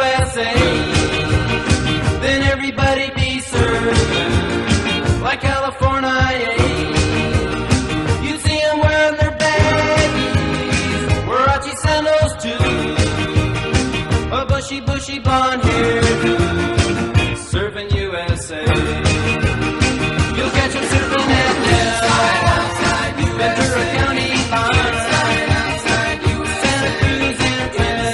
USA, then everybody be served like California. You see them wearing their baggies, Warachi sandals too, a bushy blonde hairdo, serving USA. You'll catch them surfing at Nell, Ventura County line, Santa Cruz and Trent,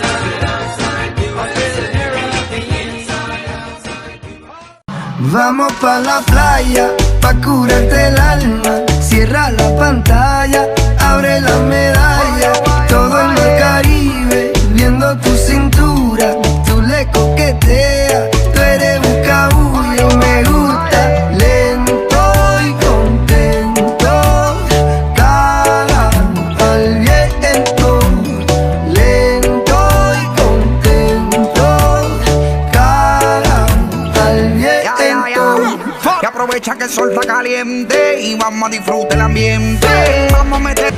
Vamos pa' la playa, pa' curarte el alma. Cierra la pantalla, abre la medalla. Todo en el Caribe, viendo tu cintura. Tú le coqueteas, tú eres buscabulla y me gusta. Lento y contento, caga al viento. Lento y contento, caga al viento. Y aprovecha que el sol está caliente y vamos a disfrutar el ambiente. Vamos a meter.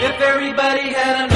If everybody had an